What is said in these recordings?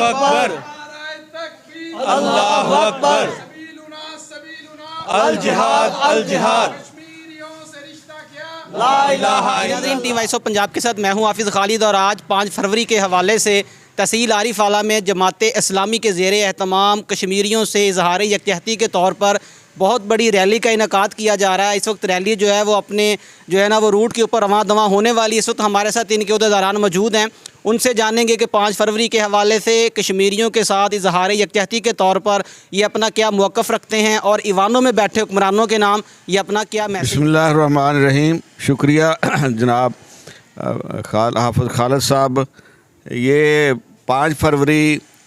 अकबर, अल्लाहु अकबर, अल जिहाद, अल जिहाद, ला इलाहा इल्लल्लाह। टीम वॉइस ऑफ पंजाब के साथ मैं हूं हाफिज़ खालिद और आज 5 फरवरी के हवाले से तहसील आरिफ आला में जमात इस्लामी के ज़ेर एहतमाम कश्मीरियों से इजहार यकजहती के तौर पर बहुत बड़ी रैली का इनकाद किया जा रहा है। इस वक्त रैली जो है वो अपने जो है ना वो रूट के ऊपर रवां दवां होने वाली। इस वक्त हमारे साथ इनके उहदेदारान मौजूद हैं, उनसे जानेंगे कि 5 फरवरी के हवाले से कश्मीरियों के साथ इजहार यकजहती के तौर पर ये अपना क्या मौक़िफ़ रखते हैं और ईवानों में बैठे हुक्मरानों के नाम ये अपना क्या मैसेज। बिस्मिल्लाहिर्रहमानिर्रहीम। शुक्रिया जनाब हाफिज़ खालिद साहब। ये 5 फरवरी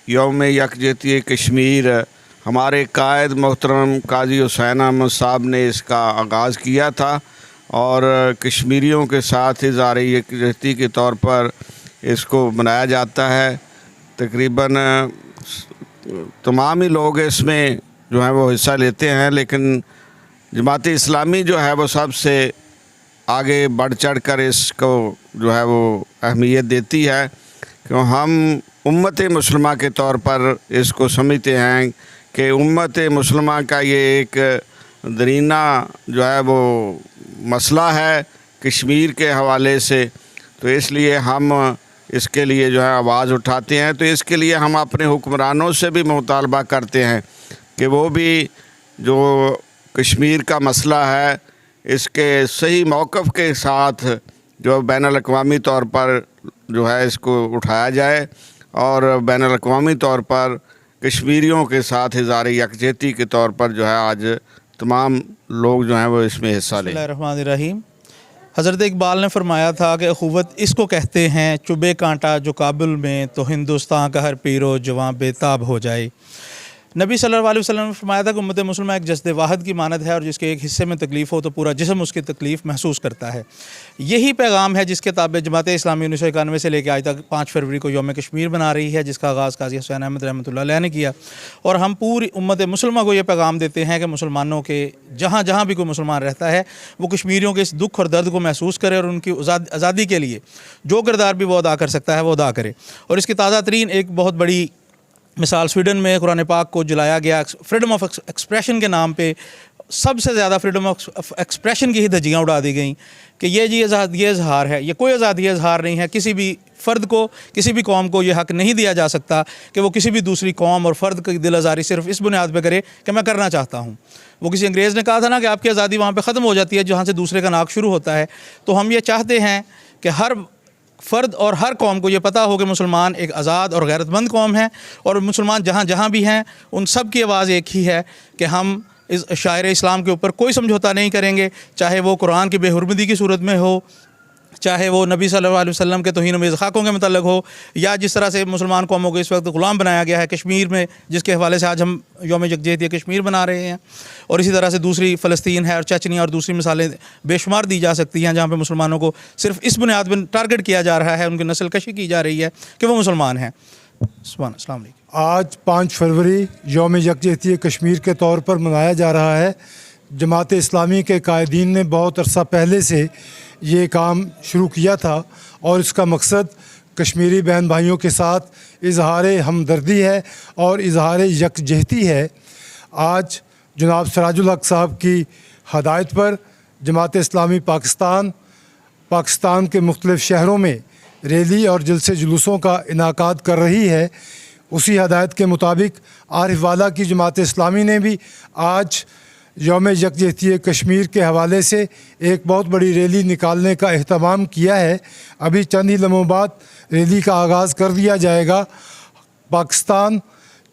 यौम यकजहती कश्मीर हमारे कायद मोहतरम काजी हुसैन अहमद साहब ने इसका आगाज़ किया था और कश्मीरियों के साथ इज़हार यकजहती के तौर पर इसको मनाया जाता है। तकरीबन तमाम ही लोग इसमें जो है वो हिस्सा लेते हैं, लेकिन जमात इस्लामी जो है वो सबसे आगे बढ़ चढ़ कर इसको जो है वो अहमियत देती है, क्यों हम उम्मत मुसलमा के तौर पर इसको समझते हैं कि उम्मत मुसलमा का ये एक दरीना जो है वो मसला है कश्मीर के हवाले से, तो इसलिए हम इसके लिए जो है आवाज़ उठाते हैं। तो इसके लिए हम अपने हुक्मरानों से भी मुतालबा करते हैं कि वो भी जो कश्मीर का मसला है इसके सही मौक़िफ़ के साथ जो बैनुल-अक़वामी तौर पर जो है इसको उठाया जाए और बैनुल-अक़वामी तौर पर कश्मीरियों के साथ इज़हार यकजहती के तौर पर जो है आज तमाम लोग जो हैं वो इसमें हिस्सा लें। बिस्मिल्लाहिर्रहमानिर्रहीम। हज़रत इकबाल ने फरमाया था कि अख़ुवत इसको कहते हैं, चुभे कांटा जो काबुल में तो हिंदुस्तान का हर पीरो जवां बेताब हो जाए। नबी सल्लल्लाहु अलैहि वसल्लम ने फरमाया था कि उम्मत मुस्लिमा एक जस्द वाहिद की मानद है और जिसके एक हिस्से में तकलीफ़ हो तो पूरा जिस्म उसकी तकलीफ़ महसूस करता है। यही पैगाम है जिसके ताबे जमात इस्लामी 1991 से लेकर आज तक 5 फरवरी को यौम कश्मीर बना रही है, जिसका आगाज़ काजी हुसैन अहमद रहमतुल्लाह अलैह ने किया। और हम पूरी उम्मत मुस्लिमा को ये पैगाम देते हैं कि मुसलमानों के जहाँ जहाँ भी कोई मुसलमान रहता है वो कश्मीरियों के इस दुख और दर्द को महसूस करे और उनकी आज़ादी के लिए जो किरदार भी वो अदा कर सकता है वो अदा करे। और इसकी ताज़ा तरीन एक बहुत बड़ी मिसाल स्वीडन में कुरान पाक को जलाया गया फ्रीडम ऑफ एक्सप्रेशन के नाम पे। सबसे ज़्यादा फ्रीडम ऑफ एक्सप्रेशन की ही धज्जियाँ उड़ा दी गई कि ये जी आज़ादी इजहार है, ये कोई आज़ादी इजहार नहीं है। किसी भी फ़र्द को, किसी भी कौम को ये हक़ नहीं दिया जा सकता कि वो किसी भी दूसरी कौम और फ़र्द की दिल आज़ारी सिर्फ इस बुनियाद पर करे कि मैं करना चाहता हूँ। वो किसी अंग्रेज़ ने कहा था ना कि आपकी आज़ादी वहाँ पर ख़त्म हो जाती है जहाँ से दूसरे का नाक शुरू होता है। तो हम ये चाहते हैं कि हर फ़र्द और हर कौम को ये पता हो कि मुसलमान एक आज़ाद और गैरतमंद कौम है और मुसलमान जहाँ जहाँ भी हैं उन सब की आवाज़ एक ही है कि हम इस शायर इस्लाम के ऊपर कोई समझौता नहीं करेंगे, चाहे वो कुरान की बेहुरमती की सूरत में हो, चाहे वो नबी सल्लल्लाहु अलैहि वसल्लम के तौहीन में खाकों के मतलब हो, या जिस तरह से मुसलमान कौमों को इस वक्त ग़ुलाम बनाया गया है कश्मीर में, जिसके हवाले से आज हम यौम यकजहती कश्मीर बना रहे हैं। और इसी तरह से दूसरी फ़लस्तीन है और चचनिया और दूसरी मिसालें बेशुमार दी जा सकती हैं जहाँ पे मुसलमानों को सिर्फ इस बुनियाद पर टारगेट किया जा रहा है, उनकी नस्ल कशी की जा रही है कि वो मुसलमान हैं। अस्सलाम वालेकुम। आज 5 फरवरी यौम यकजहती कश्मीर के तौर पर मनाया जा रहा है। जमात इस्लामी के कायदीन ने बहुत अरसा पहले से ये काम शुरू किया था और इसका मकसद कश्मीरी बहन भाइयों के साथ इजहार हमदर्दी है और इजहार यकजहती है। आज जनाब सिराजुल हक साहब की हदायत पर जमात इस्लामी पाकिस्तान के मुख्तलिफ़ शहरों में रैली और जलसे जुलूसों का इनाकाद कर रही है। उसी हदायत के मुताबिक आरिफ वाला की जमात इस्लामी ने भी आज यौम यकजहती कश्मीर के हवाले से एक बहुत बड़ी रैली निकालने का अहतमाम किया है। अभी चंद ही लम्हों बाद रैली का आगाज़ कर दिया जाएगा। पाकिस्तान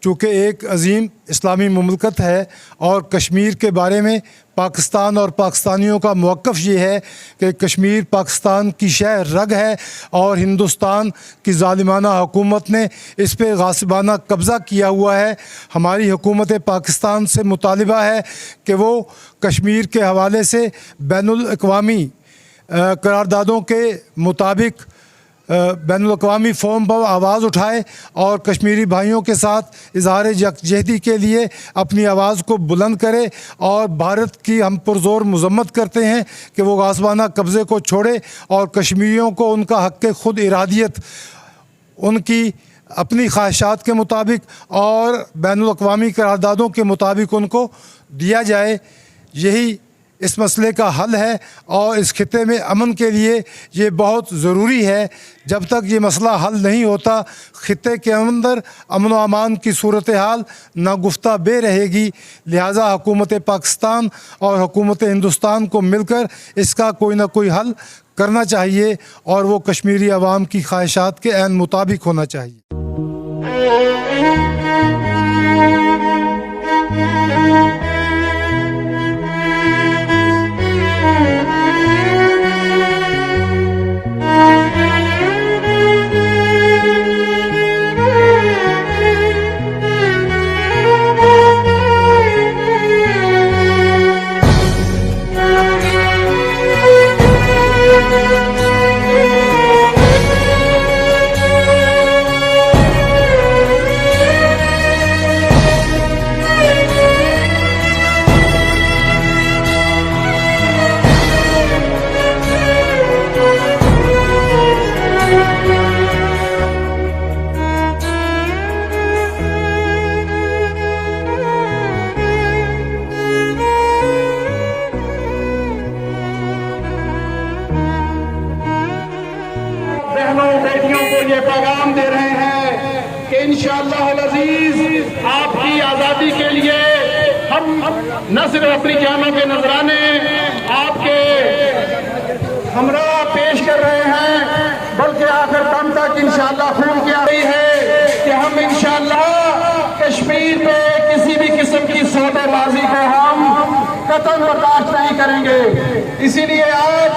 चूँकि एक अजीम इस्लामी मुमलकत है और कश्मीर के बारे में पाकिस्तान और पाकिस्तानियों का मौक़िफ़ ये है कि कश्मीर पाकिस्तान की शह रग है और हिंदुस्तान की ज़ालिमाना हुकूमत ने इस पर गासिबाना कब्ज़ा किया हुआ है। हमारी हुकूमत पाकिस्तान से मुतालिबा है कि वो कश्मीर के हवाले से बैनुल-अक़वामी करारदादों के मुताबिक बैनुल-अक़वामी फ़ोरम पर आवाज़ उठाए और कश्मीरी भाइयों के साथ इजहार यकजहती के लिए अपनी आवाज़ को बुलंद करे। और भारत की हम पुरज़ोर मज़म्मत करते हैं कि वो गासिबाना कब्ज़े को छोड़े और कश्मीरियों को उनका हक़ खुद इरादियत, उनकी अपनी ख्वाहिशात के मुताबिक और बैनुल-अक़वामी करारदादों के मुताबिक उनको दिया जाए। यही इस मसले का हल है और इस खित्ते में अमन के लिए ये बहुत ज़रूरी है। जब तक ये मसला हल नहीं होता, खित्ते के अंदर अमन व अमान की सूरत हाल नागुफ्ता बे रहेगी। लिहाजा हुकूमत पाकिस्तान और हुकूमत हिंदुस्तान को मिलकर इसका कोई ना कोई हल करना चाहिए और वो कश्मीरी अवाम की ख्वाहिशात के ऐन मुताबिक होना चाहिए। बेटियों को ये पैगाम दे रहे हैं कि इंशाअल्लाह अज़ीज़ आपकी आज़ादी के लिए हम न सिर्फ अपनी जानों के नजराने आपके हमरा पेश कर रहे हैं, बल्कि आखिर दम तक इंशाअल्लाह खून की आ रही है कि हम इंशाअल्लाह कश्मीर पे किसी भी किस्म की सौदेबाजी को हम कतई बर्दाश्त नहीं करेंगे। इसीलिए आज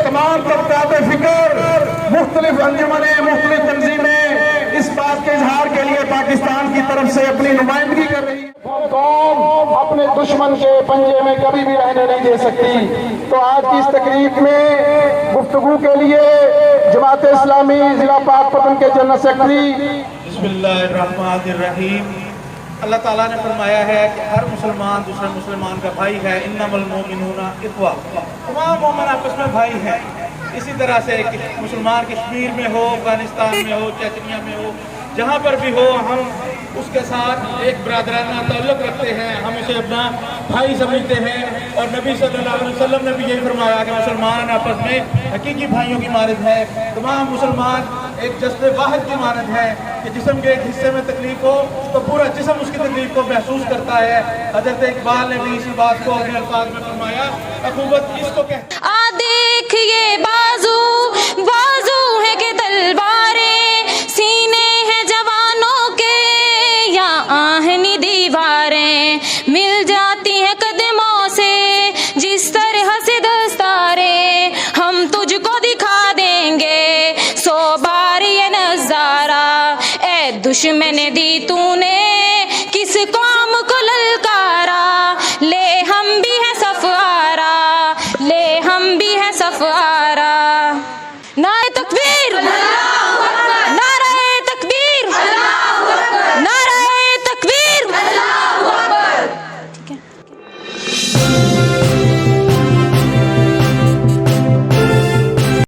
तमाम तबक़ात फ़िक्र, मुख्तलिफ अंजुमने, मुख्तलिफ तंजीमें इस बात के इजहार के लिए पाकिस्तान की तरफ से अपनी नुमाइंदगी कर रही है। कौम अपने दुश्मन के पंजे में कभी भी रहने नहीं दे सकती। तो आज की इस तकरीब में गुफ्तगू के लिए जमात इस्लामी जिला पाकपतन के जनरल सेक्रेटरी बिस्मिल्लाहिर्रहमानिर्रहीम। अल्लाह ताला ने फरमाया है कि हर मुसलमान दूसरे मुसलमान का भाई है। इन्नमल मोमिनूना इख्वा, तमाम मोमिन आपस में भाई हैं। इसी तरह से मुसलमान कश्मीर में हो, अफगानिस्तान में हो, चेचनिया में हो, जहाँ पर भी हो, हम उसके साथ एक बरादराना ताल्लुक़ रखते हैं, हम उसे अपना भाई समझते हैं। और नबी सल्लल्लाहु अलैहि वसल्लम ने भी यही फरमाया कि मुसलमान आपस में हकीकी भाइयों की मानद है। तमाम मुसलमान एक जज्बे वाहिद की मानद है कि जिस्म के एक हिस्से में तकलीफ हो तो पूरा जिस्म उसकी तकलीफ को महसूस करता है। हज़रत इकबाल ने भी इसी बात को अपने अल्फाज में फरमाया, अख़ूवत इसको कहते हैं। देखिए बाजू बाजू है कि तलवारें, सीने हैं जवानों के या आहनी दीवारें, मिल जाती हैं कदमों से जिस तरह से दस्तारें, हम तुझको दिखा देंगे 100 बार ये नजारा। ए दुश्मन दी तूने किस कौम को ललकारा, ले हम भी है सफारा, ले हम भी है सफारा।